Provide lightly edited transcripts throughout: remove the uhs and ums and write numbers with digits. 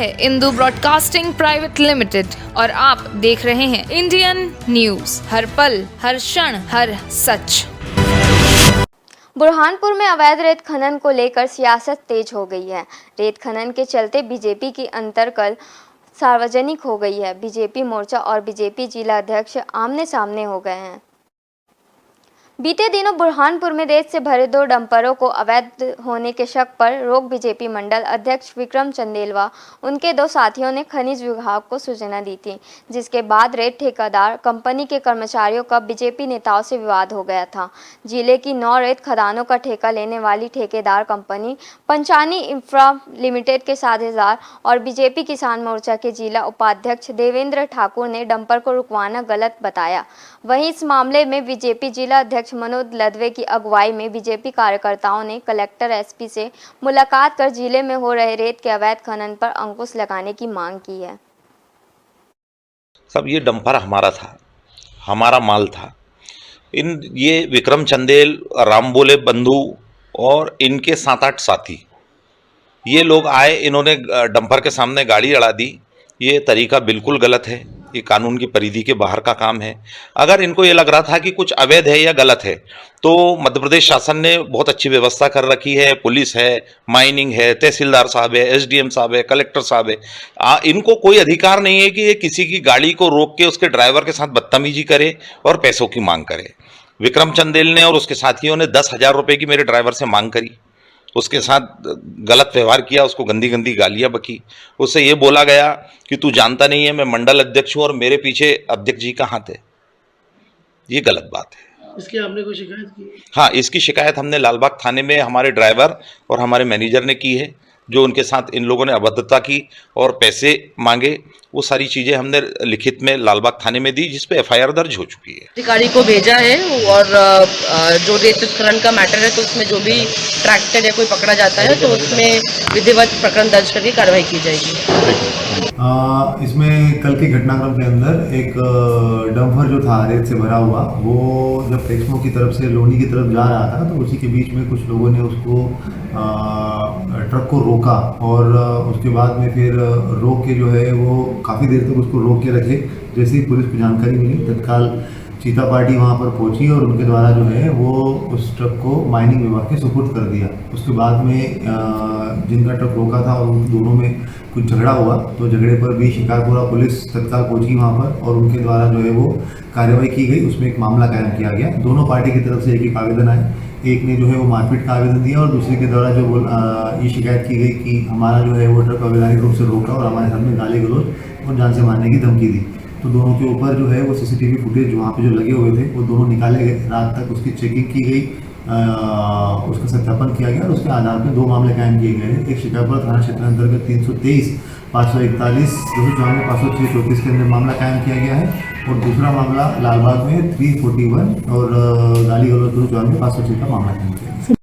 है Indu broadcasting private limited और आप देख रहे हैं इंडियन न्यूज, हर पल, हर क्षण, हर सच। बुरहानपुर में अवैध रेत खनन को लेकर सियासत तेज हो गई है। रेत खनन के चलते बीजेपी की अंतर्कल सार्वजनिक हो गई है। बीजेपी मोर्चा और बीजेपी जिला अध्यक्ष आमने सामने हो गए हैं। बीते दिनों बुरहानपुर में रेत से भरे 2 डंपरों को अवैध होने के शक पर रोक बीजेपी मंडल अध्यक्ष विक्रम चंदेल व उनके 2 साथियों ने खनिज विभाग को सूचना दी थी, जिसके बाद रेत ठेकेदार कंपनी के कर्मचारियों का बीजेपी नेताओं से विवाद हो गया था। जिले की 9 रेत खदानों का ठेका लेने वाली ठेकेदार कंपनी पंचानी इंफ्रा लिमिटेड के साझेदार और बीजेपी किसान मोर्चा के जिला उपाध्यक्ष देवेंद्र ठाकुर ने डंपर को रुकवाना गलत बताया। वहीं इस मामले में बीजेपी जिला अध्यक्ष मनोज लदवे की अगुवाई में बीजेपी कार्यकर्ताओं ने कलेक्टर एसपी से मुलाकात कर जिले में हो रहे रेत के अवैध खनन पर अंकुश लगाने की मांग की है। सब ये डंपर हमारा था, हमारा माल था। ये विक्रम चंदेल, रामबोले बंधु और इनके 7-8 साथी ये लोग आए, इन्होंने डंपर के सामने गाड़ी अड़ा दी। ये तरीका बिल्कुल गलत है, ये कानून की परिधि के बाहर का काम है। अगर इनको ये लग रहा था कि कुछ अवैध है या गलत है, तो मध्य प्रदेश शासन ने बहुत अच्छी व्यवस्था कर रखी है। पुलिस है, माइनिंग है, तहसीलदार साहब है, एसडीएम साहब है, कलेक्टर साहब है। इनको कोई अधिकार नहीं है कि ये किसी की गाड़ी को रोक के उसके ड्राइवर के साथ बदतमीजी करे और पैसों की मांग करे। विक्रम चंदेल ने और उसके साथियों ने 10,000 रुपये की मेरे ड्राइवर से मांग करी, उसके साथ गलत व्यवहार किया, उसको गंदी गंदी गालियां बकी। उससे ये बोला गया कि तू जानता नहीं है मैं मंडल अध्यक्ष हूं और मेरे पीछे अध्यक्ष जी का हाथ है। ये गलत बात है। इसकी आपने कोई शिकायत की? हाँ, इसकी शिकायत हमने लालबाग थाने में हमारे ड्राइवर और हमारे मैनेजर ने की है। जो उनके साथ इन लोगों ने अभद्रता की और पैसे मांगे, वो सारी चीज़ें हमने लिखित में लालबाग थाने में दी, जिस पे एफआईआर दर्ज हो चुकी है। अधिकारी को भेजा है और जो रेत उत्खनन का मैटर है तो उसमें जो भी ट्रैक्टर या कोई पकड़ा जाता है तो उसमें विधिवत प्रकरण दर्ज करके कार्रवाई की जाएगी। इसमें कल के घटनाक्रम के अंदर एक डंपर जो था रेत से भरा हुआ, वो जब टेक्समो की तरफ से लोनी की तरफ जा रहा था तो उसी के बीच में कुछ लोगों ने उसको ट्रक को रोका और उसके बाद में फिर रोक के जो है वो काफ़ी देर तक उसको रोक के रखे। जैसे ही पुलिस को जानकारी मिली, तत्काल चीता पार्टी वहाँ पर पहुंची और उनके द्वारा जो है वो उस ट्रक को माइनिंग विभाग के सुपुर्द कर दिया। उसके बाद में जिनका ट्रक रोका था और उन दोनों में कुछ झगड़ा हुआ, तो झगड़े पर भी शिकारपुरा पुलिस तत्काल पहुंची वहाँ पर और उनके द्वारा जो है वो कार्रवाई की गई। उसमें एक मामला कायम किया गया। दोनों पार्टी की तरफ से एक आवेदन आए, एक ने जो है वो मारपीट का आवेदन दिया और दूसरे के द्वारा जो ये शिकायत की गई कि हमारा जो है वो ट्रक अवैधानिक रूप से रोका और हमारे सामने गाली गलौज और जान से मारने की धमकी दी। तो दोनों के ऊपर जो है वो सीसीटीवी फुटेज वहाँ पे जो लगे हुए थे वो दोनों निकाले गए। रात तक उसकी चेकिंग की गई, उसका सत्यापन किया गया और उसके आधार पर 2 मामले कायम किए गए हैं। एक शिकारपुरा थाना क्षेत्र अंतर्गत 323, 541, 254, 506, 34 के अंदर मामला कायम किया गया है और दूसरा मामला लालबाग में 341 और गाली गलौज 254, 506 का मामला कायम किया गया।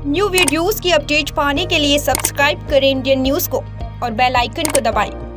न्यू वीडियोस की अपडेट पाने के लिए सब्सक्राइब करें इंडियन न्यूज को और बेल आइकन को दबाएं।